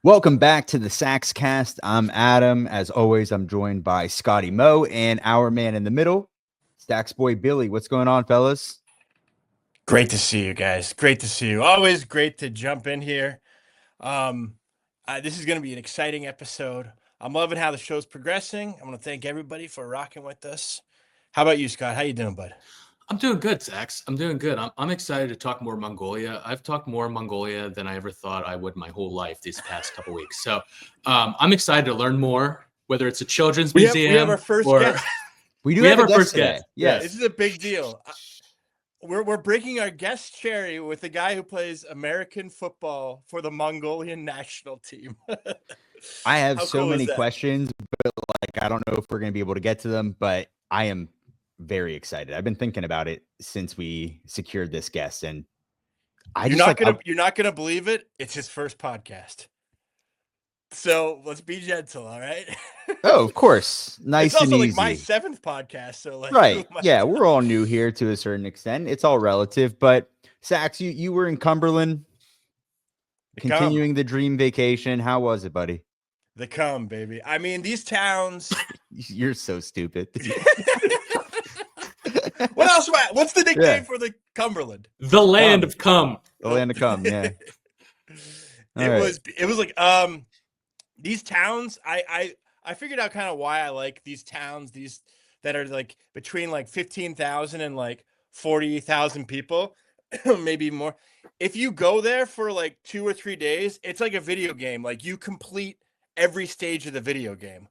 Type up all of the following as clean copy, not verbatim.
Welcome back to the Sax Cast. I'm Adam. As always, I'm joined by Scotty Moe and our man in the middle, Sax Boy Billy. What's going on, fellas? Great to see you guys. Great to see you. Always great to jump in here. This is going to be an exciting episode. I'm loving how the show's progressing. I want to thank everybody for rocking with us. How about you, Scott? How you doing, bud? I'm doing good, Sax. I'm doing good. I'm excited to talk more Mongolia. I've talked more Mongolia than I ever thought I would my whole life these past couple weeks. So I'm excited to learn more, whether it's a children's museum. We have our first guest. We have our first guest. guest. Yes. This is a big deal. We're breaking our guest cherry with a guy who plays American football for the Mongolian national team. I have How so cool is many that? questions, but I don't know if we're going to be able to get to them, but I am very excited. I've been thinking about it since we secured this guest, and you're not gonna believe it. It's his first podcast. So let's be gentle, all right? Oh, of course. Nice it's also and like easy. my 7th podcast, so like Right. Yeah, we're all new here to a certain extent. It's all relative, but Sax, you were in Cumberland continuing the dream vacation. How was it, buddy? The cum, baby. I mean, these towns. You're so stupid. What else? What's the nickname for the Cumberland? The land of cum. The land of cum, yeah. It was like these towns. I figured out kind of why I like these towns, these that are like between like 15,000 and like 40,000 people, maybe more. If you go there for like 2 or 3 days, it's like a video game. Like you complete every stage of the video game.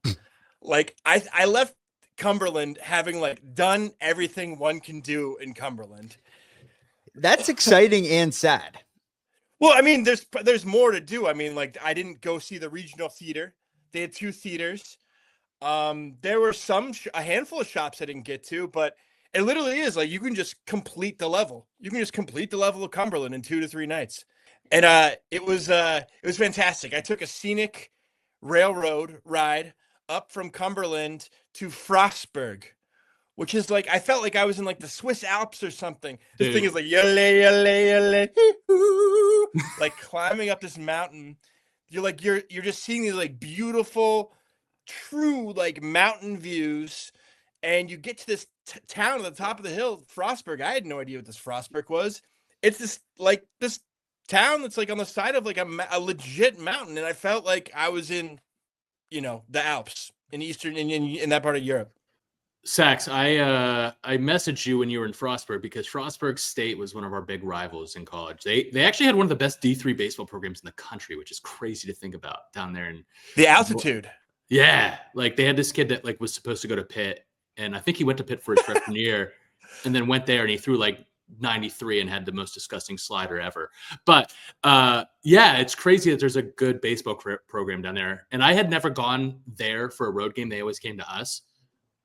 Like I left Cumberland having like done everything one can do in Cumberland. That's exciting and sad. Well, I mean, there's more to do. I mean, like I didn't go see the regional theater. They had 2 theaters. There were a handful of shops I didn't get to, but it literally is like you can just complete the level. You can just complete the level of Cumberland in 2 to 3 nights, and it was fantastic. I took a scenic railroad ride up from Cumberland to Frostburg, which is like I felt like I was in like the Swiss Alps or something. This thing is like like climbing up this mountain. You're just seeing these like beautiful, true like mountain views, and you get to this town at the top of the hill, Frostburg. I had no idea what this Frostburg was. It's this town that's like on the side of like a legit mountain, and I felt like I was in, the Alps in Eastern in that part of Europe. Sax, I messaged you when you were in Frostburg because Frostburg State was one of our big rivals in college. They actually had one of the best D3 baseball programs in the country, which is crazy to think about down there. In the altitude. Yeah, like they had this kid that like was supposed to go to Pitt, and I think he went to Pitt for his freshman year, and then went there and he threw like 93 and had the most disgusting slider ever. But yeah, it's crazy that there's a good baseball program down there, and I had never gone there for a road game. They always came to us.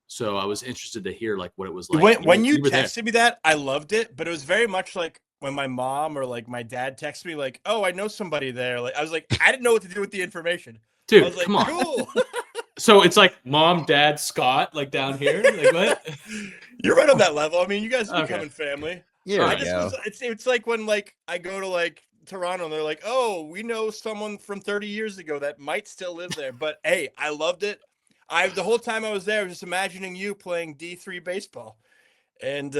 So I was interested to hear like what it was like. When you texted me that, I loved it, but it was very much like when my mom or like my dad texted me like, "Oh, I know somebody there." Like I was like, I didn't know what to do with the information. Dude, I was like, come on. Cool. So it's like mom, dad, Scott, like down here. Like what? You're right on that level. I mean, you guys are becoming family. Yeah, it's like when like I go to like Toronto and they're like, "Oh, we know someone from 30 years ago that might still live there." But hey, I loved it. The whole time I was there, I was just imagining you playing D3 baseball, and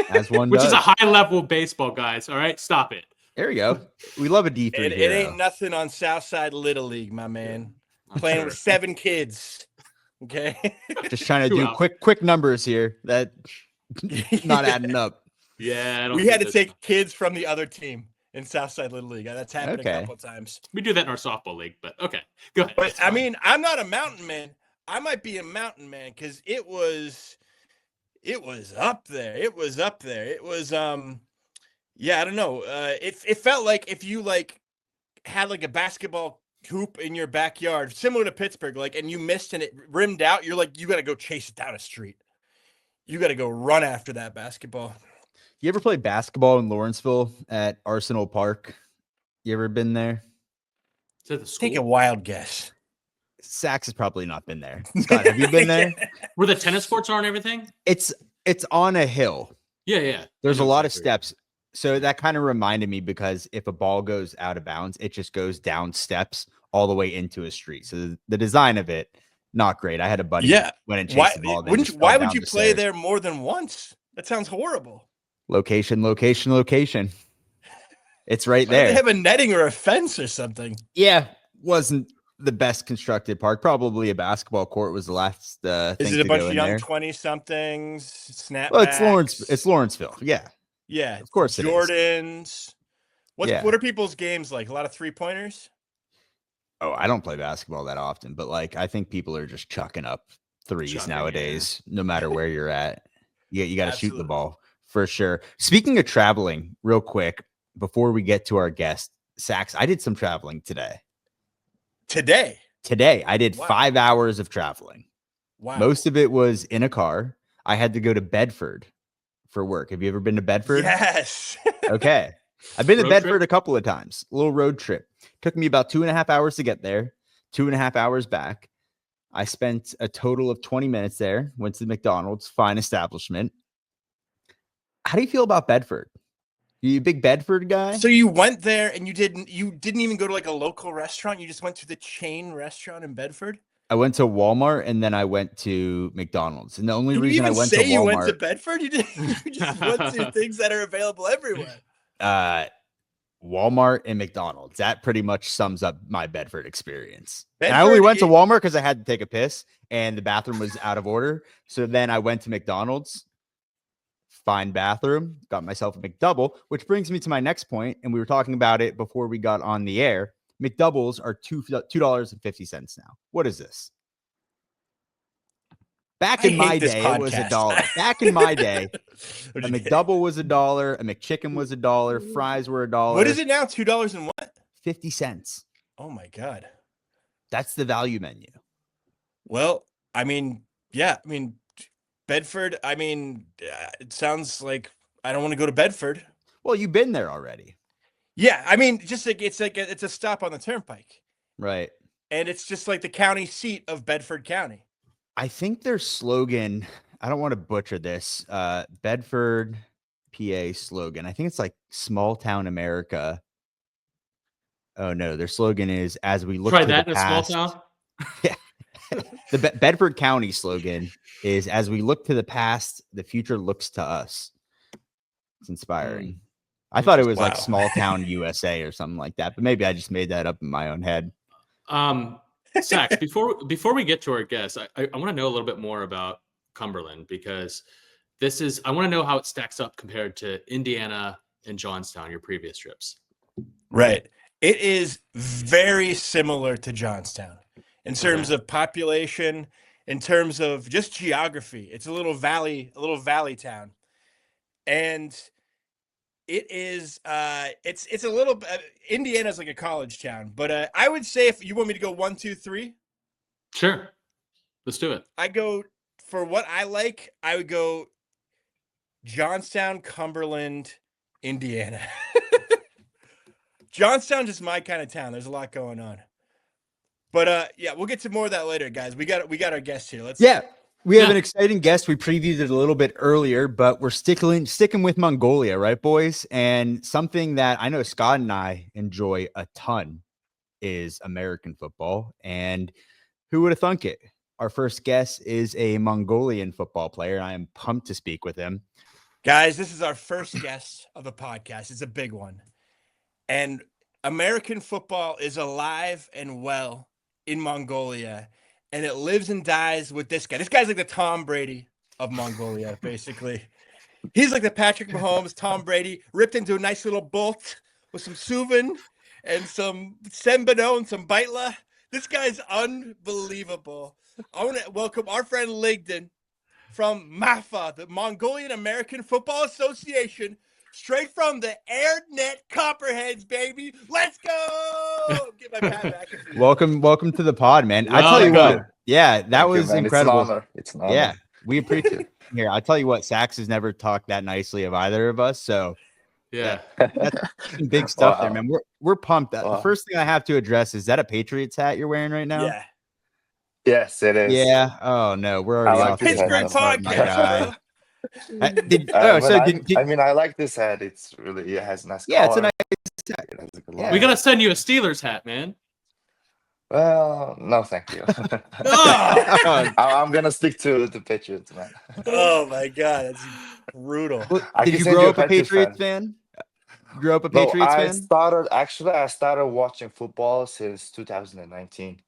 as one which does. Is a high level baseball, guys. All right, stop it. There you go. We love a D3. It ain't nothing on Southside Little League, my man. Playing with 7 kids. Okay, just trying to do quick numbers here. That not adding up. Yeah, we had to take kids from the other team in Southside Little League. That's happened a couple of times. We do that in our softball league, but okay, go ahead. But I mean, I'm not a mountain man. I might be a mountain man because it was up there. It was up there. It was yeah, I don't know. It felt like if you like had like a basketball hoop in your backyard, similar to Pittsburgh, like, and you missed and it rimmed out, you're like, you got to go chase it down a street. You got to go run after that basketball. You ever play basketball in Lawrenceville at Arsenal Park? You ever been there? Is that the school? Take a wild guess. Sax has probably not been there. Scott, have you been there? Where the tennis courts are and everything? It's on a hill. Yeah. There's a lot of steps. So that kind of reminded me because if a ball goes out of bounds, it just goes down steps all the way into a street. So the design of it, not great. I had a buddy went and chased Why the ball. why would you play there more than once? That sounds horrible. Location. It's right Why don't there. they have a netting or a fence or something? Yeah, wasn't the best constructed park. Probably a basketball court was the last thing. Is it a bunch of young 20-somethings snapbacks? Well, it's Lawrenceville. Yeah. Yeah. Of course it is. Jordans. What are people's games like? A lot of 3-pointers? Oh, I don't play basketball that often, but like I think people are just chucking up threes nowadays, no matter where you're at. You got to shoot the ball for sure. Speaking of traveling, real quick, before we get to our guest, Sax, I did some traveling today. Today, I did 5 hours of traveling. Wow. Most of it was in a car. I had to go to Bedford for work. Have you ever been to Bedford? Yes. Okay. I've been to Bedford a couple of times. A little road trip. Took me about 2.5 hours to get there, 2.5 hours back. I spent a total of 20 minutes there. Went to the McDonald's, fine establishment. How do you feel about Bedford? You a big Bedford guy? So you went there and you didn't even go to like a local restaurant. You just went to the chain restaurant in Bedford. I went to Walmart and then I went to McDonald's. And the only reason I went to Walmart, you went to Bedford, you just went to things that are available everywhere. Walmart and McDonald's. That pretty much sums up my Bedford experience. Bedford, and I only went to Walmart because I had to take a piss and the bathroom was out of order. So then I went to McDonald's. Fine bathroom, got myself a McDouble, which brings me to my next point. And we were talking about it before we got on the air. McDoubles are $2.50 now. What is this? Back in my day, it was $1. Back in my day, a McDouble was $1, a McChicken was $1, fries were $1. What is it now? $2 and what? 50 cents. Oh my God. That's the value menu. Well, I mean, yeah, I mean, Bedford, I mean, it sounds like I don't want to go to Bedford. Well, you've been there already. Yeah, I mean, just like it's a stop on the turnpike. Right. And it's just like the county seat of Bedford County. I think their slogan, I don't want to butcher this, Bedford, PA slogan. I think it's like small town America. Oh no, their slogan is as we look Try to that the in past. a small town. Yeah. The Bedford County slogan is as we look to the past, the future looks to us. It's inspiring. I thought it was like small town USA or something like that, but maybe I just made that up in my own head. Sax, before we get to our guest, I want to know a little bit more about Cumberland because I want to know how it stacks up compared to Indiana and Johnstown, your previous trips. Right. It is very similar to Johnstown in terms of population, in terms of just geography. It's a little valley town. And it is it's a little Indiana's like a college town, but I would say if you want me to go 1, 2, 3, sure, let's do it. I go for what I like. I would go Johnstown, Cumberland, Indiana. Johnstown just my kind of town. There's a lot going on, but yeah, we'll get to more of that later, guys. We got our guest here. We have an exciting guest. We previewed it a little bit earlier, but we're sticking with Mongolia, right, boys? And something that I know Scott and I enjoy a ton is American football. And who would have thunk it? Our first guest is a Mongolian football player, and I am pumped to speak with him. Guys, this is our first guest of a podcast. It's a big one. And American football is alive and well in Mongolia. And it lives and dies with this guy. This guy's like the Tom Brady of Mongolia, basically. He's like the Patrick Mahomes, Tom Brady, ripped into a nice little bolt with some Suvin and some Sembano and some Baitla. This guy's unbelievable. I want to welcome our friend Ligden from MAFA, the Mongolian American Football Association, straight from the AirNet Copperheads, baby. Let's go! Get my pat back. Welcome to the pod, man. I tell you what, that was incredible. It's an honor. Yeah, we appreciate it. Here, I'll tell you what, Sax has never talked that nicely of either of us. So yeah, that's some big stuff there, man. We're pumped. The first thing I have to address is that a Patriots hat you're wearing right now? Yeah. Yes, it is. Yeah. Oh no, we're already off. Pittsburgh podcast. I mean, I like this hat. It has nice color. Yeah, it's a nice hat. We gotta send you a Steelers hat, man. Well, no, thank you. Oh, I'm gonna stick to the Patriots, man. oh my God, that's brutal. Well, I did can you send grow you a up a Patriots Patriots fan. fan? You grew up a No, Patriots fan? I started watching football since 2019.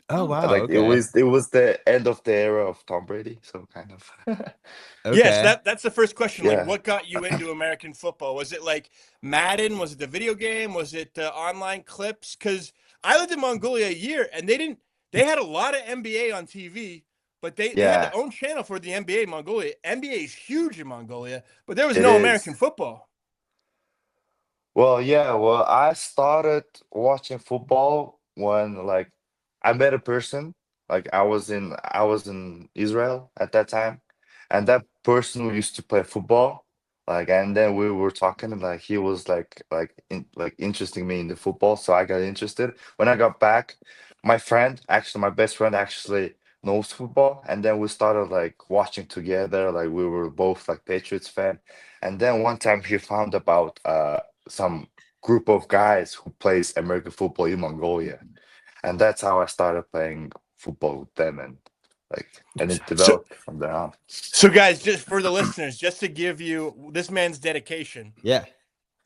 Oh Oh, wow, Like okay. it was the end of the era of Tom Brady, so kind of. Yes, Okay. that's the first question. Like, Yeah. what got you into American football? Was it like Madden? Was it the video game? Was it online clips? Because I lived in Mongolia a year, and they had a lot of NBA on TV, but they had Yeah, their own channel for the NBA in Mongolia. NBA is huge in Mongolia, but there was it no is. American football. Well, yeah, well, I started watching football when like I met a person. Like I was in Israel at that time, and that person who used to play football. Like, and then we were talking, and like he was like interesting me in the football, so I got interested. When I got back, my friend, actually my best friend, actually knows football, and then we started like watching together. Like we were both like Patriots fan, and then one time he found about some group of guys who plays American football in Mongolia, and that's how I started playing football with them, and it So, developed from there on. so guys, just for the listeners, just to give you this man's dedication, Yeah.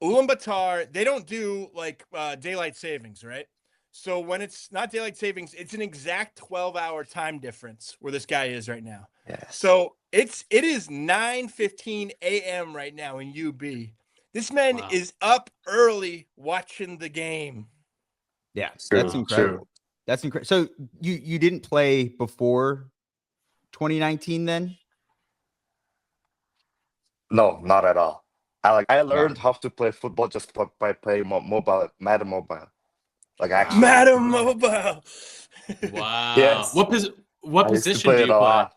Ulaanbaatar, they don't do like daylight savings, right? So when it's not daylight savings, it's an exact 12-hour time difference where this guy is right now. Yes. So it is 9:15 a.m. right now in UB. This man wow. is up early watching the game. Yeah. That's True, Wow. incredible. true. That's incredible. So you didn't play before 2019 then? No, not at all. I Wow. learned how to play football just by playing mobile, Madden Mobile. Like Wow. actually, Madam Mobile. Wow. yes, What I used to position play do it you a play? lot.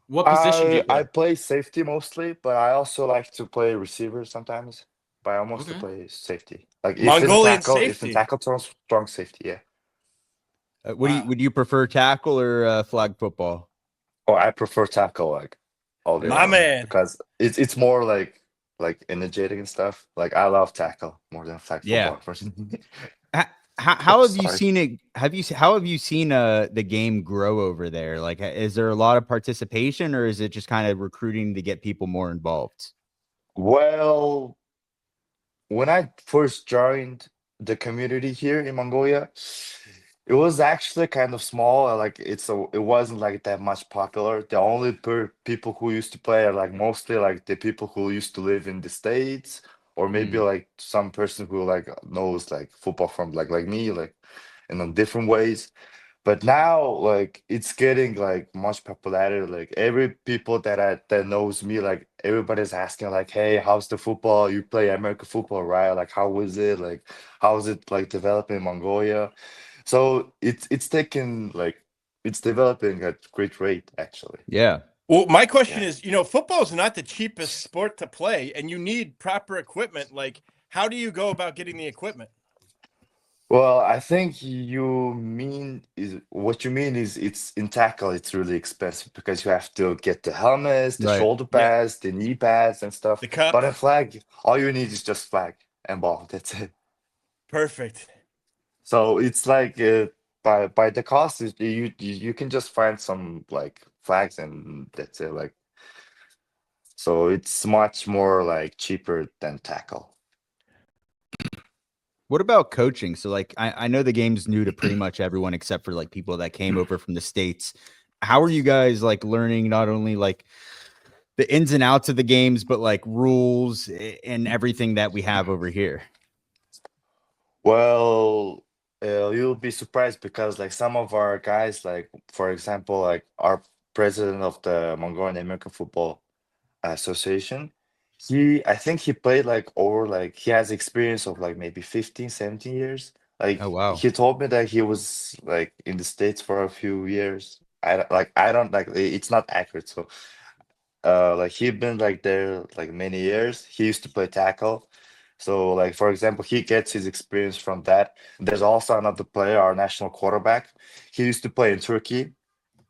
What position do you I play? play safety mostly, but I also like to play receiver sometimes. But I mostly Okay. play safety. Like Mongolian if in safety. tackle, strong safety, yeah. What do you Wow. would you prefer tackle or flag football? Oh, I prefer tackle like all day My Okay. long man. because it's more like energetic and stuff. Like I love tackle more than flag Yeah. football personally. How have you Sorry. seen it? How have you seen the game grow over there? Like, is there a lot of participation, or is it just kind of recruiting to get people more involved? Well, when I first joined the community here in Mongolia, it was actually kind of small. Like it wasn't like that much popular. The only people who used to play are like mostly like the people who used to live in the States, or maybe Mm, like some person who like knows like football from like me, like in different ways. But now like it's getting like much popularity. Like every people that knows me, like everybody's asking like, hey, how's the football? You play American football, right? Like how is it? Like how is it like developing in Mongolia? So it's developing at great rate actually. yeah. Well, my question Yeah. is, football is not the cheapest sport to play, and you need proper equipment. Like, how do you go about getting the equipment? Well, I think you mean is what you mean is it's in tackle, it's really expensive because you have to get the helmets, the Right. shoulder Yeah, pads, the knee pads and stuff. the cup. But in flag, all you need is just flag and ball. That's it. Perfect. So it's like by the cost you can just find some like flags and that's it. Like so it's much more like cheaper than tackle. What about coaching? So, like, I know the game's new to pretty much everyone except for like people that came over from the States. How are you guys like learning not only like the ins and outs of the games, but like rules and everything that we have over here? Well, you'll be surprised because like some of our guys, like for example, like our president of the Mongolian American Football Association, I think he played like over like he has experience of like maybe 15, 17 years. Oh Like wow. he told me that he was like in the States for a few years. I don't like it's not accurate. So like he'd been like there like many years. He used to play tackle. So like for example, he gets his experience from that. There's also another player, our national quarterback. He used to play in Turkey.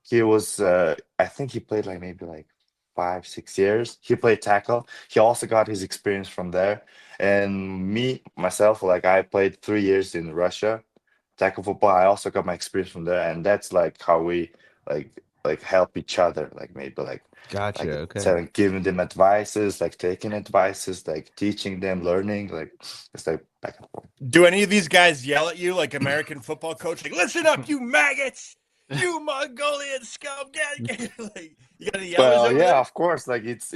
He was I think he played like maybe like 5, 6 years. He played tackle. He also got his experience from there. And me, myself, like I played 3 years in Russia. tackle football. I also got my experience from there, and that's like how we like help each other. Like maybe Gotcha. Okay. telling, giving them advices, like taking advices, like teaching them, learning. Like it's like back and forth. Do any of these guys yell at you like American football coach? Like, listen up, you maggots, you Mongolian scum! Like, you got any yellers Well, over yeah, there? of course. Like it's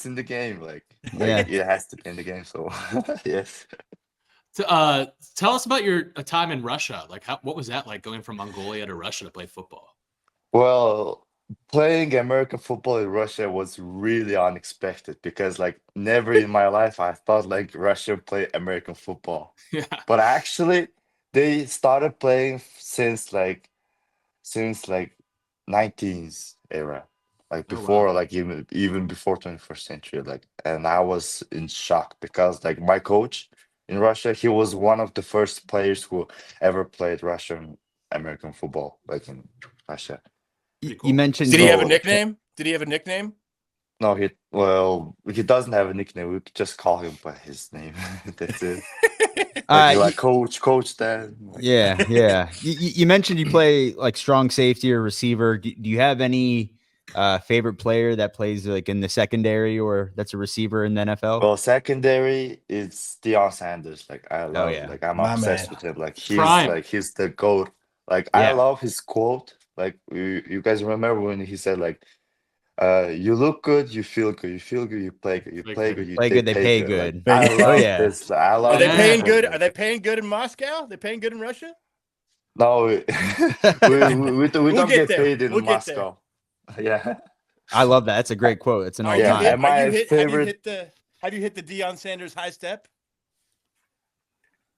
in the game. Like Yeah. it has to be in the game. So yes. Tell us about your time in Russia. Like, what was that like going from Mongolia to Russia to play football? Well, playing American football in Russia was really unexpected because like never in my life I thought like Russia play American football. Yeah. But actually they started playing since like 19th era. Like Oh, wow. before like even before 21st century. Like and I was in shock because like my coach in Russia, he was one of the first players who ever played Russian American football, like in Russia. You cool. mentioned. Did he have a So- nickname? Did he have a nickname? No, he doesn't have a nickname. We could just call him by his name. That's it. Like coach Dan. Like- Yeah, yeah. You mentioned you play like strong safety or receiver. Do you have any favorite player that plays like in the secondary or that's a receiver in the NFL? Well, secondary is Deion Sanders. Like I love, yeah. like I'm My obsessed man. with him. Like Prime. he's the GOAT. Like I Yeah. love his quote. Like you guys remember when he said like, you look good, you feel good, you feel good, you play good, you Play play good. good, Play good, they pay Like, good. I Oh, love yeah. this. I Are love they Yeah. this paying quote, good? like- Are they paying good in Moscow? They paying good in Russia? No, we don't get get there. paid in We'll get there. Moscow. Yeah. I love that. That's a great quote. It's an Are all you Yeah, time. hit? and Are you my hit? favorite- Have you hit the Deion Sanders high step?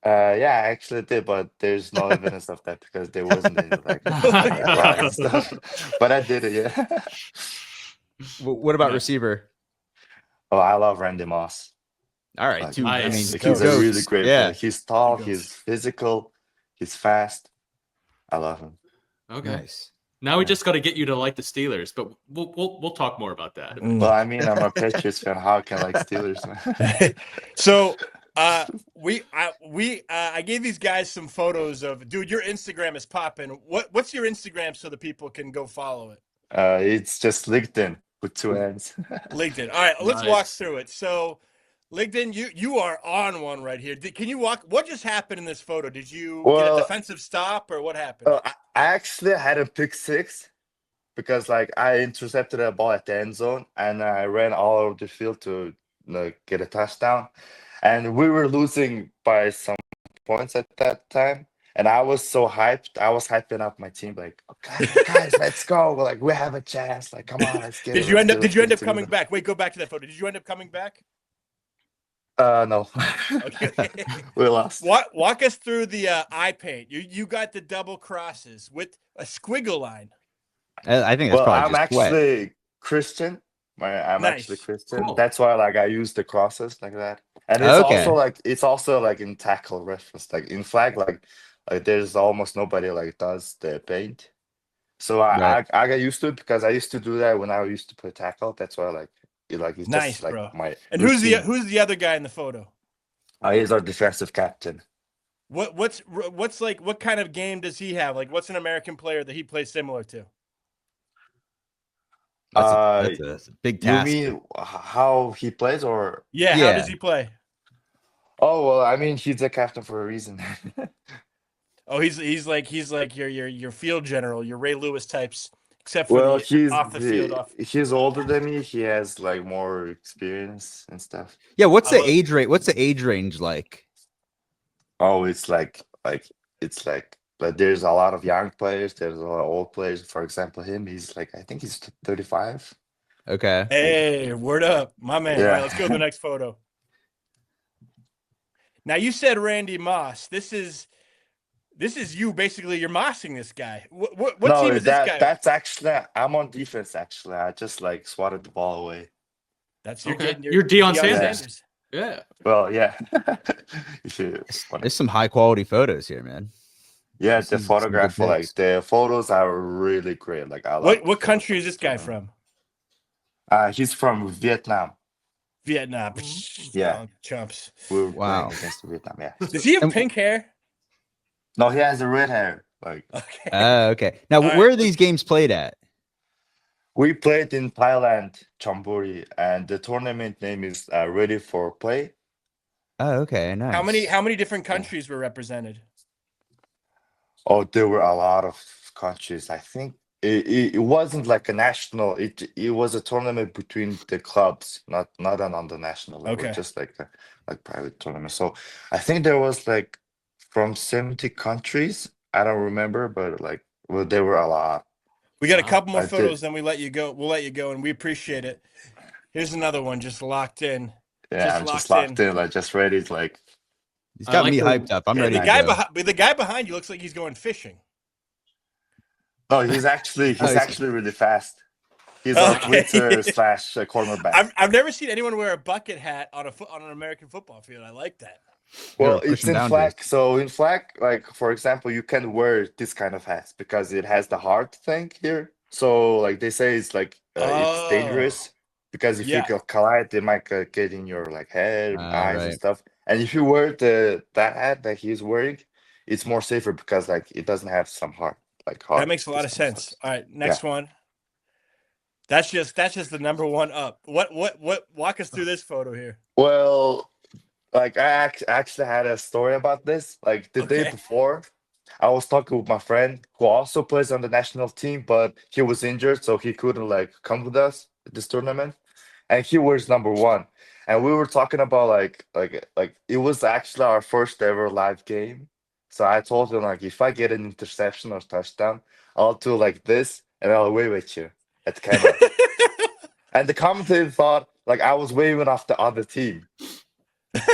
Yeah, I actually did, but there's no evidence of that because there wasn't any like line and stuff. But I did it, yeah. What about Nice. receiver? Oh, I love Randy Moss. All right, Like, two. I mean, nice. like, two he's a goats. really great Yeah. player. He's tall, Two he's goats. physical, he's fast. I love him. Okay. Nice. Now we just got to get you to like the Steelers, but we'll talk more about that. Well, I mean, I'm a Patriots fan. How can I like Steelers, man? So I gave these guys some photos of, dude, your Instagram is popping. What's your Instagram so the people can go follow it? It's just LinkedIn with two ends. LinkedIn. All right, let's walk Nice. through it. So LinkedIn, you are on one right here. Can you walk? What just happened in this photo? Did you get Well, a defensive stop or what happened? I actually had a pick six because like I intercepted a ball at the end zone and I ran all over the field to get a touchdown. And we were losing by some points at that time. And I was so hyped. I was hyping up my team, like, okay, guys, let's go. Like, we have a chance. Like, come on, let's get it. Did you end up Let's coming back? Wait, go back to that photo. Did you end up coming back? No. Okay. We lost. Walk us through the eye paint. You got the double crosses with a squiggle line. I think that's Well, probably I'm just sweat. actually Christian. I'm Nice. actually Christian. Cool. That's why like I use the crosses like that. And Okay. it's also like in tackle reference. Like in flag, like there's almost nobody like does the paint. So I got used to it because I used to do that when I used to play tackle. That's why it's Nice, just like bro. my And routine. who's the other guy in the photo? He's our defensive captain. What's like, what kind of game does he have? Like, what's an American player that he plays similar to? That's a big You task. mean how he plays or Yeah, how does he play? oh well, I mean he's a captain for a reason. Oh, he's like your field general, your Ray Lewis types, except for Well, the off the field. he's older than me. He has like more experience and stuff. Yeah. What's I the love- age rate? What's the age range like? Oh, it's like there's a lot of young players. There's a lot of old players. For example, he's like I think he's 35. Okay. Hey, word up, my man. All Yeah. right, let's go to the next photo. Now you said Randy Moss. This is you basically. You're mossing this guy. What No, team is this guy? that's actually I'm on defense. Actually, I just like swatted the ball away. That's Okay. getting You're Deion Sanders. Yeah. Well, yeah. If you wanna- There's some high quality photos here, man. yeah, This the is some good photograph, pics. like the photos are really great. Like I like. What country is this guy from? He's from Vietnam. No, he has a red hair. Like Okay. Okay. Now, All where right. are these games played at? we played in Thailand, Chonburi, and the tournament name is Ready for Play. Oh, okay. Nice. How many different Yeah. countries were represented? Oh, there were a lot of countries. I think it wasn't like a national. It was a tournament between the clubs, not on the national level, Okay. just like a like private tournament. So I think there was like from 70 countries. I don't remember, but like well, there were a lot. We got a Wow. couple more I did. photos, then we let you go. We'll let you go, and we appreciate it. Here's another one, just locked in. Yeah, Just I'm just locked locked in. in. Like just ready to like. He's I got like me the- hyped up. I'm Yeah, ready the to guy go. the guy behind you looks like he's going fishing. No, he's actually Oh, he's he's- actually really fast. He's a Okay. blitzer slash cornerback. I've never seen anyone wear a bucket hat on on an American football field. I like that. Yeah, we're Well, it's pushing in boundaries. flag. So in flag, like for example, you can wear this kind of hats because it has the heart thing here. So like they say, it's like it's Oh, dangerous because if you yeah. collide, it might get in your like head, eyes, and Right. stuff. And if you wear that hat that he's wearing, it's more safer because like it doesn't have some heart That heart. makes a lot of this kind sense. stuff. All right, next one. That's just the number one up. What walk us through this photo here. Well, like actually had a story about this. Like the day Okay. before, I was talking with my friend who also plays on the national team, but he was injured, so he couldn't like come with us at this tournament. And he was number one. And we were talking about like it was actually our first ever live game. So I told him like if I get an interception or touchdown, I'll do like this and I'll wave at you at the camera. And the commentator thought like I was waving off the other team.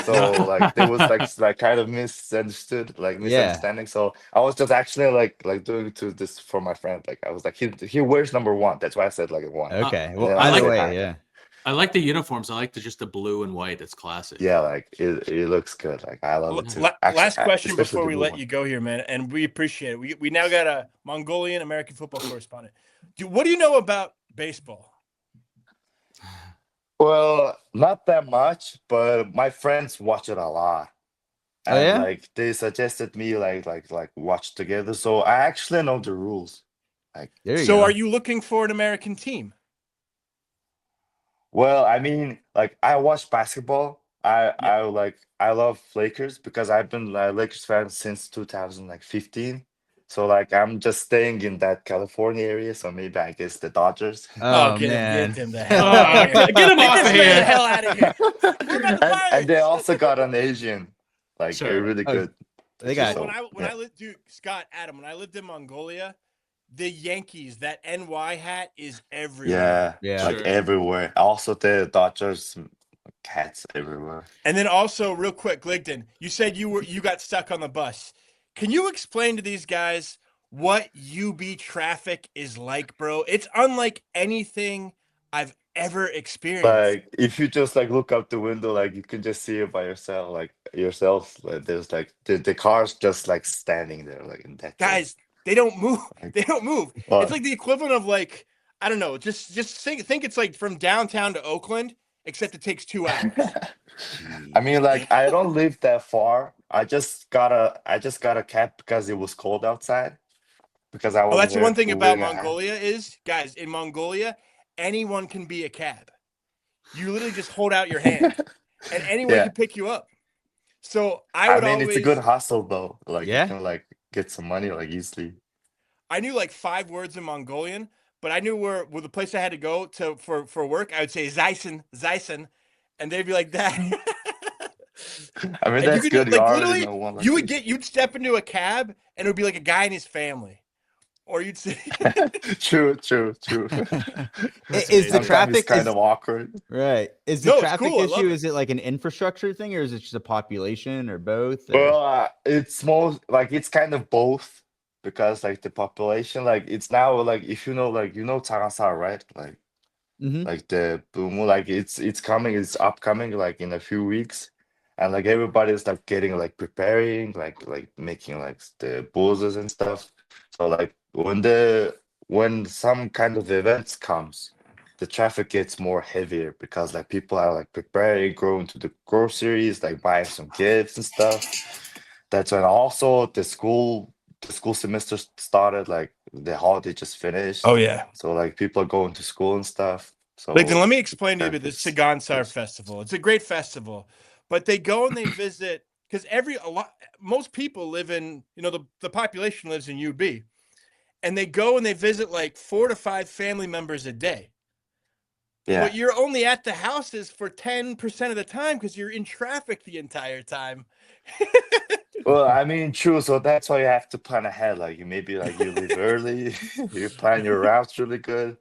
So like there was like kind of misunderstanding. So I was just actually like doing to this for my friend. Like I was like he wears number one. That's why I said like one. Okay. And Well, then I either said way, hi. yeah. I like the uniforms. I like just the blue and white. It's classic. Yeah, like it looks good. Like I love it too. Actually, Last question especially before the we blue let one. you go here, man, and we appreciate it. We now got a Mongolian American football correspondent. What do you know about baseball? Well, not that much, but my friends watch it a lot. Oh, And yeah? like they suggested me like watch together. So I actually know the rules. Like There you So go. are you looking for an American team? well, I mean, like I watch basketball. I love Lakers because I've been a Lakers fan since 2015. So like I'm just staying in that California area. So maybe I guess the Dodgers. Oh, get man. him the hell out of here. Get him off this of man the here. hell out of here. What about the And they Pirates? also got an Asian, like a Sure. really Oh, good. they pitcher, got- So when yeah. I lived, dude, Scott, Adam, when I lived in Mongolia, the Yankees, that NY hat is everywhere. Yeah, Yeah. like Sure. everywhere. Also the Dodgers cats everywhere. And then also, real quick, Gligden, you said you got stuck on the bus. Can you explain to these guys what UB traffic is like, bro? It's unlike anything I've ever experienced. Like if you just like look out the window, like you can just see it by yourself, like there's like the cars just like standing there, like in that Guys, they don't move. Like- They don't move. Well- It's like the equivalent of like, I don't know, just think it's like from downtown to Oakland, except it takes 2 hours. I mean, like I don't live that far. I just got a cab because it was cold outside. Because I was. Oh, that's the one thing about wearing a hat. Mongolia is, guys, in Mongolia, anyone can be a cab. You literally just hold out your hand, and anyone Yeah. can pick you up. So I would mean, always. it's a good hustle though. Like Yeah? you can like get some money like easily. I knew like 5 words in Mongolian, but I knew where the place I had to go to for work. I would say Zeisen, and they'd be like that. I mean, And that's could, good. You like, already literally, know one you would language. you'd step into a cab, and it would be like a guy and his family, or you'd say. True. Is the amazing. Sometimes traffic it's kind is, of awkward. right? Is the No, it's traffic cool. I love issue? it. Is it like an infrastructure thing, or is it just a population, or both? or- Well, it's most like it's kind of both because like the population, like it's now like if you know like Tarasa, right? Mhm. Like the Bumu, like it's coming, it's upcoming like in a few weeks, and like everybody's like getting like preparing, like making like the poses and stuff. So like when some kind of events comes, the traffic gets more heavier because like people are like preparing, going to the groceries, like buying some gifts and stuff. that's when also the school semester started, like the holiday just finished. Oh yeah. So like people are going to school and stuff. So Like, then let me explain to you about the it's- Sagansar it's- Festival. It's a great festival, but they go and they visit because most people live in, the population lives in UB, and they go and they visit like 4 to 5 family members a day. yeah. But you're only at the houses for 10% of the time because you're in traffic the entire time. Well, I mean, true. So that's why you have to plan ahead. Like you leave early, you plan your routes really good.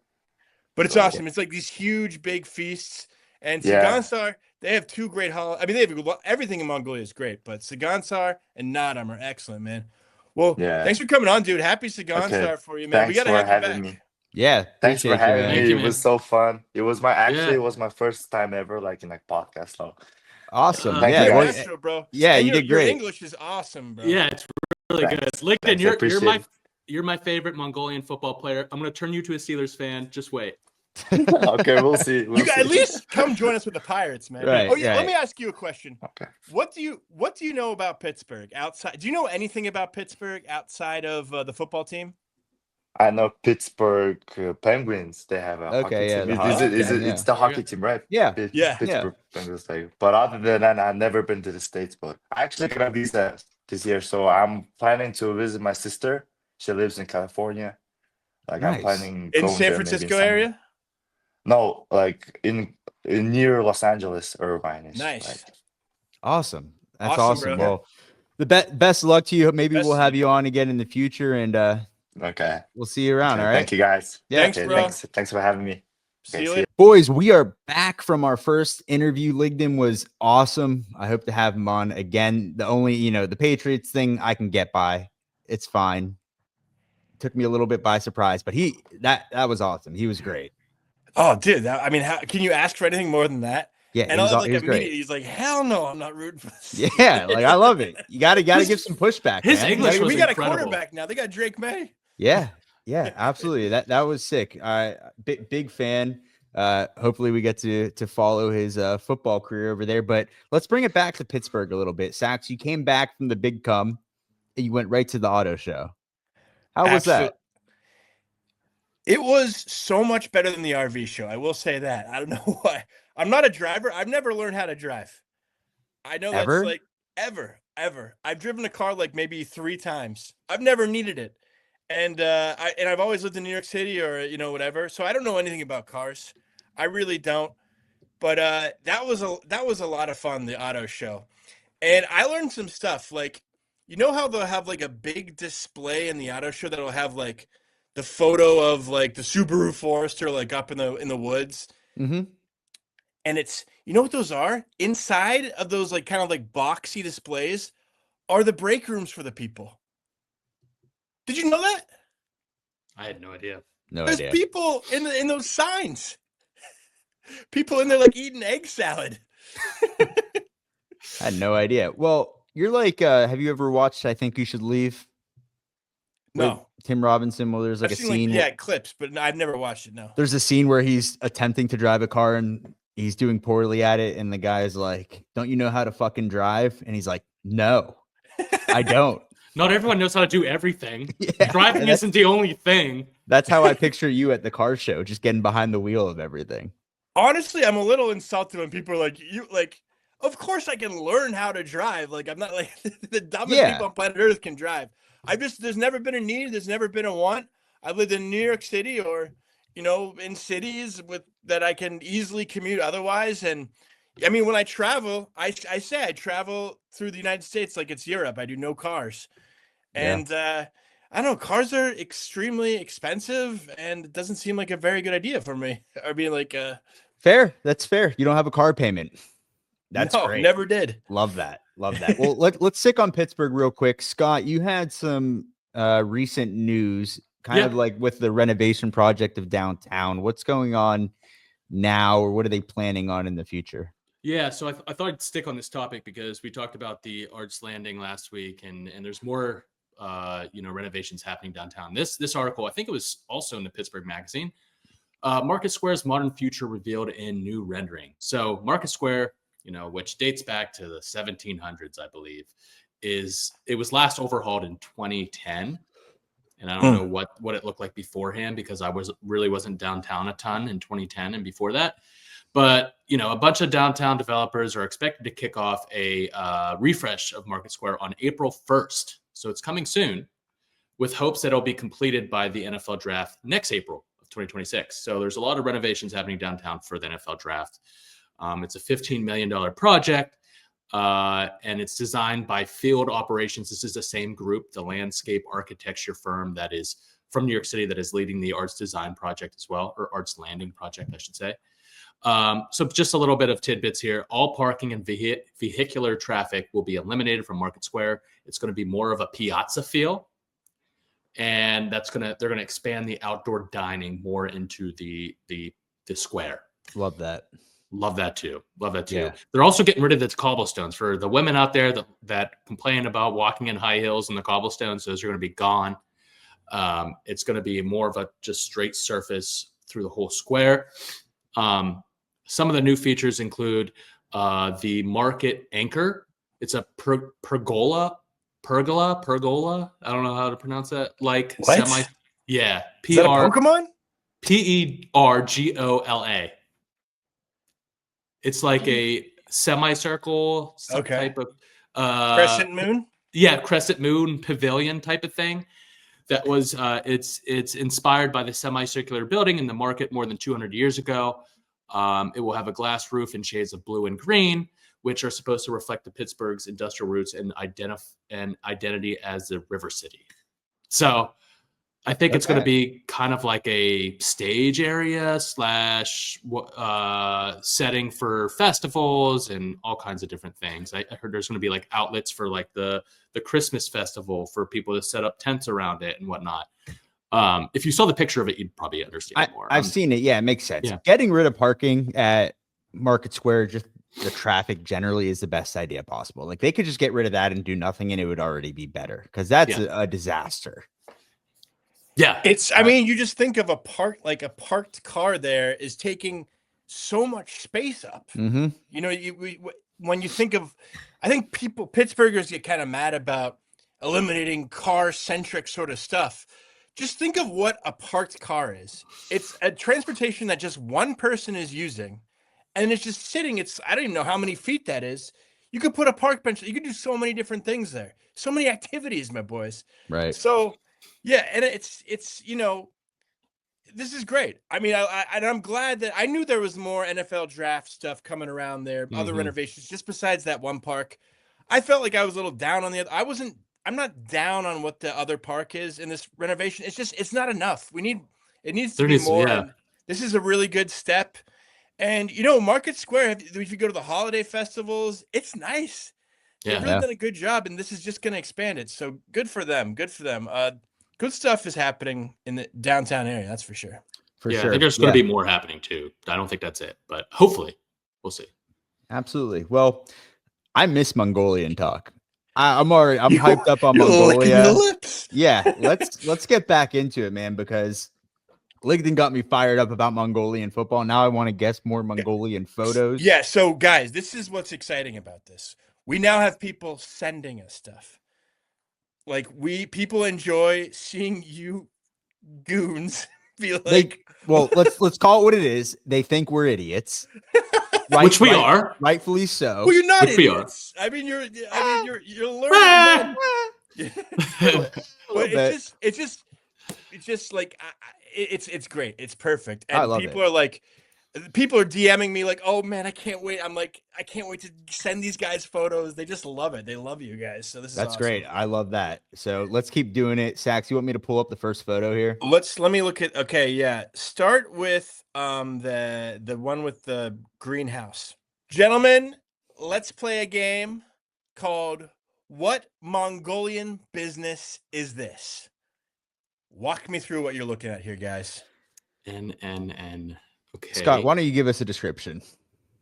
But it's So awesome. It's like these huge, big feasts. And yeah, Sagansar, they have 2 great holidays. I mean, they have everything in Mongolia is great, but Sagansar and Nadam are excellent, man. Well, yeah. thanks for coming on, dude. Happy Okay. Sagansar for you, man. We Thanks got to for have you having back. me. Yeah, Thanks for appreciate you, having man. Thank me. you, It was man. so fun. It was Yeah. it was my first time ever like in like podcast. So Awesome. Thank yeah, you, well, guys. Natural, bro. yeah, And you did your great. English is awesome, bro. Yeah, it's really good. Thanks. LinkedIn, Thanks, I appreciate it. you're my favorite Mongolian football player. I'm gonna turn you to a Steelers fan. Just wait. Okay, we'll see. You We'll got at see. least come join us with the Pirates, man. Right, Oh yeah, let right. me ask you a question. Okay. What do you know about Pittsburgh outside? Do you know anything about Pittsburgh outside of the football team? I know Pittsburgh Penguins. They have a hockey Okay, yeah, team. the Is hockey it? Is team, it? yeah. It's the There you hockey go. team, right? Yeah, Pit- Yeah. Pittsburgh Penguins. Like, but other than that, I've never been to the States. But I actually got a visa this year, so I'm planning to visit my sister. She lives in California. Like, I'm Nice. planning In going San there maybe in Francisco summer. area? No, like in near Los Angeles, Irvine-ish. Nice. Like, Awesome. That's Awesome, awesome. bro. Well, the best of luck to you. Maybe Best we'll of have luck. you on again in the future, and okay. we'll see you around. Okay, All right. thank you guys. Yeah. Thanks, Okay, bro. thanks for having me. See Okay, you see later. Boys, we are back from our first interview. Ligden was awesome. I hope to have him on again. The only, the Patriots thing I can get by. It's fine. Took me a little bit by surprise, but that was awesome. He was great. Oh, dude. I mean, how can you ask for anything more than that? Yeah, And he was, I was like, he was great. immediately, he's like, hell no, I'm not rooting for this. Yeah, like I love it. You gotta give some pushback. His man. You English gotta was We got incredible. a quarterback now. They got Drake May. Yeah, absolutely. That was sick. Big fan. Hopefully we get to follow his football career over there. But let's bring it back to Pittsburgh a little bit. Sax, you came back from the Big Come and you went right to the auto show. How was that? It was so much better than the RV show. I will say that. I don't know why. I'm not a driver. I've never learned how to drive. I know Ever? that's like ever. I've driven a car like maybe 3 times. I've never needed it. And I've always lived in New York City or whatever. So I don't know anything about cars. I really don't. But that was a lot of fun, the auto show. And I learned some stuff. Like, how they'll have like a big display in the auto show that'll have like the photo of like the Subaru Forester like up in the woods. Mm-hmm. And it's, what those are? Inside of those like kind of like boxy displays are the break rooms for the people. Did you know that? I had no idea. No There's idea. people in those signs. People in there like eating egg salad. I had no idea. Well, you're like, have you ever watched I Think You Should Leave? With No. Tim Robinson. Well, there's like I've a seen scene. clips, but I've never watched it. No. There's a scene where he's attempting to drive a car and he's doing poorly at it. And the guy's like, don't you know how to fucking drive? And he's like, no, I don't. Not everyone knows how to do everything. Yeah, Driving and isn't the only thing. that's how I picture you at the car show, just getting behind the wheel of everything. Honestly, I'm a little insulted when people are like, of course I can learn how to drive. Like, I'm not like the dumbest Yeah. people on planet Earth can drive. There's never been a need. There's never been a want. I've lived in New York City or, in cities that I can easily commute otherwise. And I mean, when I travel, I say I travel through the United States like it's Europe. I do no cars. And I don't know, cars are extremely expensive and it doesn't seem like a very good idea for me. I mean, like, Fair. That's fair. You don't have a car payment. That's no, great. never did. Love that. Well, let's stick on Pittsburgh real quick. Scott, you had some recent news kind of like with the renovation project of downtown. What's going on now, or what are they planning on in the future? Yeah, so I thought I'd stick on this topic because we talked about the Arts Landing last week, and there's more renovations happening downtown. This article, I think it was also in the Pittsburgh Magazine. Market Square's modern future revealed in new rendering. So Market Square, which dates back to the 1700s, I believe, it was last overhauled in 2010. And I don't know what it looked like beforehand because I really wasn't downtown a ton in 2010 and before that. But, you know, a bunch of downtown developers are expected to kick off a refresh of Market Square on April 1st. So it's coming soon, with hopes that it'll be completed by the NFL draft next April of 2026. So there's a lot of renovations happening downtown for the NFL draft. It's a $15 million project, and it's designed by Field Operations. This is the same group, the landscape architecture firm that is from New York City that is leading the Arts Design project as well, or Arts Landing project, I should say. So just a little bit of tidbits here. All parking and vehicular traffic will be eliminated from Market Square. It's going to be more of a piazza feel. And they're going to expand the outdoor dining more into the square. Love that. Love that too. Yeah. They're also getting rid of the cobblestones for the women out there that complain about walking in high heels and the cobblestones. Those are going to be gone. It's going to be more of a just straight surface through the whole square. Some of the new features include the market anchor. It's a pergola. I don't know how to pronounce that. Like What? semi. Yeah. Is that a Pokemon? Pergola. It's like a semicircle, some type of Crescent moon. Yeah, crescent moon pavilion type of thing. That was it's inspired by the semicircular building in the market more than 200 years ago. It will have a glass roof in shades of blue and green, which are supposed to reflect the Pittsburgh's industrial roots and identity as the river city. So I think it's going to be kind of like a stage area / setting for festivals and all kinds of different things. I heard there's going to be like outlets for like the Christmas festival for people to set up tents around it and whatnot. If you saw the picture of it, you'd probably understand more. I've seen it. Yeah, it makes sense. Yeah. Getting rid of parking at Market Square, just the traffic generally, is the best idea possible. Like they could just get rid of that and do nothing and it would already be better because that's a disaster. Yeah. I mean, you just think of a parked car there is taking so much space up. Mm-hmm. You know, when you think of, I think Pittsburghers get kind of mad about eliminating car-centric sort of stuff. Just think of what a parked car is. It's a transportation that just one person is using, and it's just sitting. I don't even know how many feet that is. You could put a park bench. You could do so many different things there. So many activities, my boys. Right. So, yeah, and it's you know, this is great. I mean, I'm glad that I knew there was more NFL draft stuff coming around there, other renovations, just besides that one park. I felt like I was a little down on the other. I'm not down on what the other park is in this renovation. It's just, it's not enough. It needs to be more. Yeah. This is a really good step. And, you know, Market Square, if you go to the holiday festivals, it's nice. They've really done a good job, and this is just going to expand it. So good for them. Good for them. Good stuff is happening in the downtown area. That's for sure. For sure. I think there's going to be more happening too. I don't think that's it, but hopefully we'll see. Absolutely. Well, I miss Mongolian talk. I'm hyped up on Mongolia. Yeah, let's get back into it, man, because Ligden got me fired up about Mongolian football. Now I want to guess more Mongolian photos. Yeah, so guys, this is what's exciting about this. We now have people sending us stuff. Like people enjoy seeing you goons be like, let's call it what it is. They think we're idiots. Which we are, rightfully so. Well, you're not idiots. I mean, you're learning. But it's just like it's great. It's perfect. And people are DMing me like, "Oh man, I can't wait." I'm like, I can't wait to send these guys photos. They just love it. They love you guys. So that's awesome. Great. I love that. So let's keep doing it. Sax, you want me to pull up the first photo here? Let me look at. Okay, yeah. Start with the one with the greenhouse. Gentlemen, let's play a game called What Mongolian Business Is This? Walk me through what you're looking at here, guys. N. Okay. Scott, why don't you give us a description?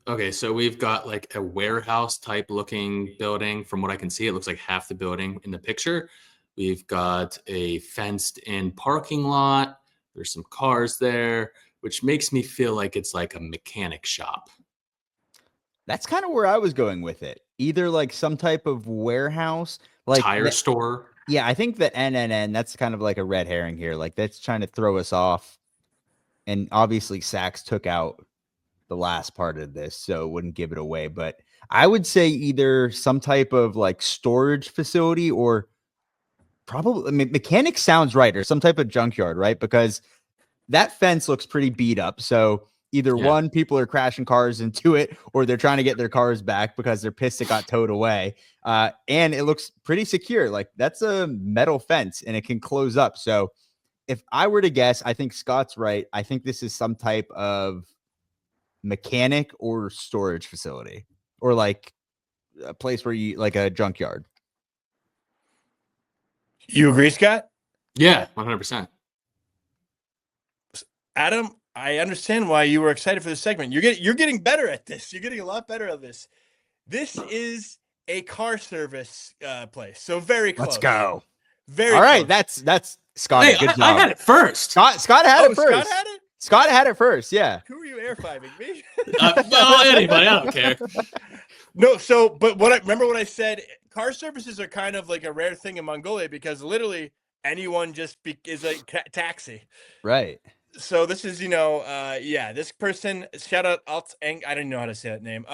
Okay, so we've got like a warehouse type looking building. From what I can see, it looks like half the building in the picture. We've got a fenced in parking lot. There's some cars there, which makes me feel like it's like a mechanic shop. That's kind of where I was going with it. either like some type of warehouse, like Tire store. Yeah, I think the NNN, that's kind of like a red herring here. Like that's trying to throw us off. And obviously Sachs took out the last part of this, so it wouldn't give it away. But I would say either some type of like storage facility or probably mechanic sounds right, or some type of junkyard, right? Because that fence looks pretty beat up. So either one, people are crashing cars into it, or they're trying to get their cars back because they're pissed it got towed away. And it looks pretty secure. Like that's a metal fence and it can close up. So if I were to guess, I think Scott's right. I think this is some type of mechanic or storage facility, or like a place where you like a junkyard. You agree, Scott? Yeah, 100%. Adam, I understand why you were excited for this segment. You're getting better at this. You're getting a lot better at this. This is a car service place, so very close. Let's go. Very all right. close. That's Scott. Hey, Good job. I had it first. Scott had it first. Scott had it. Scott had it first. Yeah. Who are you air fiving me? Well, anybody, I don't care. No, so but remember what I said. Car services are kind of like a rare thing in Mongolia because literally anyone just is a taxi. Right. So this is, this person, shout out Alt Eng, I don't know how to say that name.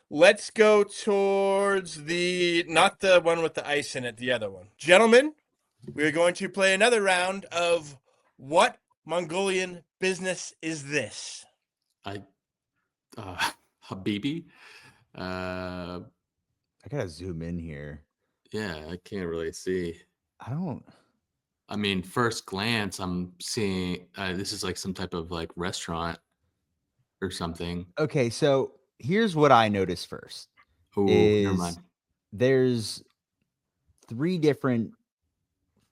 Let's go towards not the one with the ice in it, the other one. Gentlemen, we're going to play another round of What Mongolian Business Is This? Habibi. I gotta zoom in here. Yeah, I can't really see. I mean, first glance, I'm seeing this is like some type of like restaurant or something. Okay, so here's what I noticed first. Oh, never mind. There's 3 different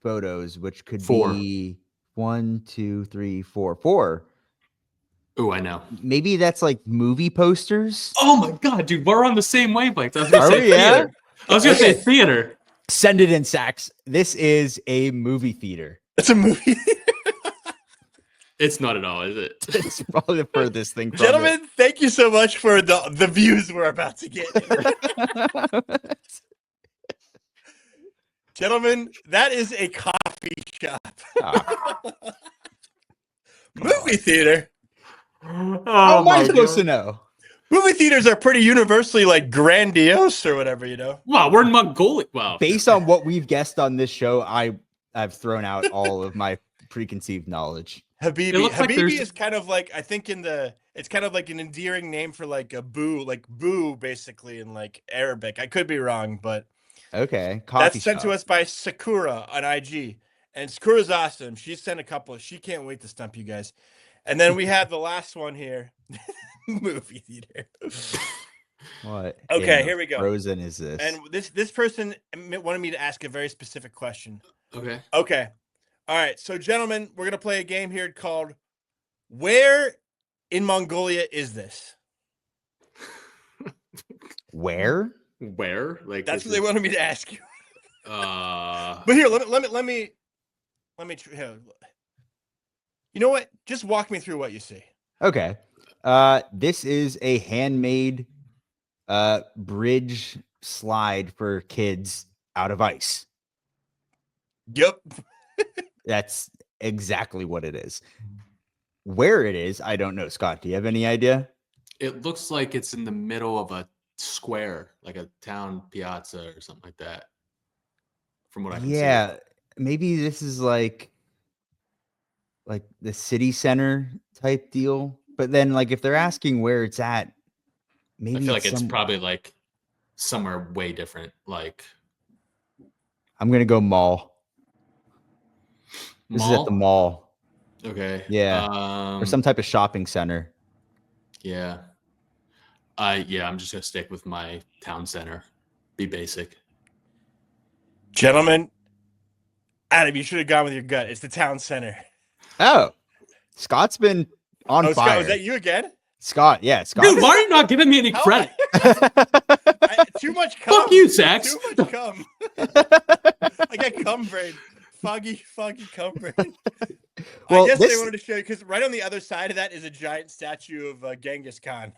photos, which could 4. be 1, 2, 3, 4. 4. Oh, I know. Maybe that's like movie posters. Oh my god, dude, we're on the same wavelength. I was gonna say yeah? theater. I was gonna say theater. Send it in, Sachs. This is a movie theater. It's a movie. It's not at all, is it? It's probably the furthest thing from Gentlemen, thank you so much for the views we're about to get. Gentlemen, that is a coffee shop. Movie theater. How am I supposed to know? Movie theaters are pretty universally like grandiose or whatever, Wow, we're in Mongolia. Wow. Based on what we've guessed on this show, I've thrown out all of my preconceived knowledge. Habibi. Habibi is kind of like, I think it's kind of like an endearing name for like a boo basically in like Arabic. I could be wrong, but okay. That's sent to us by Sakura on IG. And Sakura's awesome. She sent a couple. She can't wait to stump you guys. And then we have the last one here. Movie theater. What? Okay, here we go. Frozen is this? And this person wanted me to ask a very specific question. Okay. All right. So, gentlemen, we're gonna play a game here called "Where in Mongolia is this?" Where? Like that's what they wanted me to ask you. But here, let me. You know what? Just walk me through what you see. Okay. This is a handmade bridge slide for kids out of ice. Yep. That's exactly what it is. Where it is, I don't know. Scott, do you have any idea? It looks like it's in the middle of a square, like a town piazza or something like that. From what I can see. Yeah, maybe this is like the city center type deal. But then, like, if they're asking where it's at, maybe I feel like it's probably like somewhere way different. Like, I'm gonna go mall. This is at the mall. Okay. Yeah. Or some type of shopping center. Yeah. I'm just gonna stick with my town center. Be basic. Gentlemen, Adam, you should have gone with your gut. It's the town center. Oh, Scott's been on fire. Scott, was that you again? Scott, yeah. Scott. Dude, why are you not giving me any credit? Too much cum. Fuck you, Sax. Too much cum. I got cum brain. Foggy cum brain. Well, I guess they wanted to show you because right on the other side of that is a giant statue of Genghis Khan.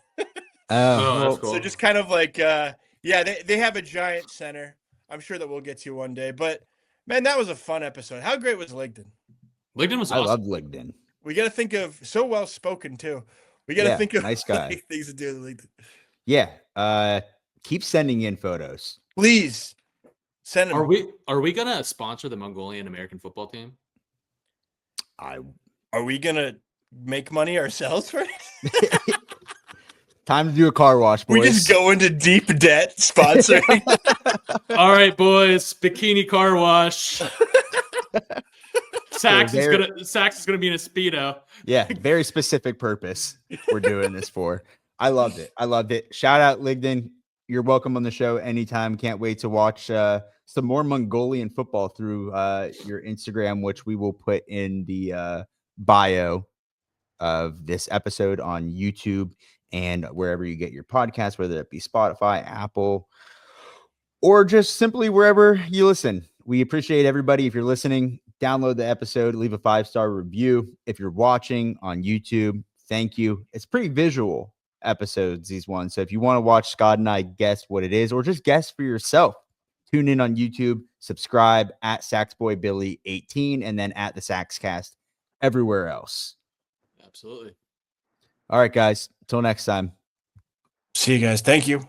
That's cool. So just kind of like Yeah, they have a giant center. I'm sure that we'll get to one day. But man, that was a fun episode. How great was Ligdon? Ligdon was I awesome. love Ligdon. We got to think of so well spoken too. We got to Yeah, think of nice guy. like, things to do with Ligdon. Yeah. Keep sending in photos. Please send them. Are we gonna sponsor the Mongolian American football team? Are we gonna make money ourselves for it? Time to do a car wash, boys. We just go into deep debt sponsoring. All right, boys. Bikini car wash. Sax is gonna be in a Speedo. Yeah, very specific purpose we're doing this for. I loved it. Shout out Ligdon. You're welcome on the show anytime. Can't wait to watch some more Mongolian football through your Instagram, which we will put in the bio of this episode on YouTube and wherever you get your podcast, whether it be Spotify, Apple, or just simply wherever you listen. We appreciate everybody. If you're listening, download the episode, leave a 5-star review. If you're watching on YouTube, thank you. It's pretty visual episodes, these ones. So if you want to watch Scott and I guess what it is, or just guess for yourself, tune in on YouTube, subscribe at SaxBoyBilly18, and then at the Saxcast everywhere else. Absolutely. All right, guys. Till next time. See you guys. Thank you.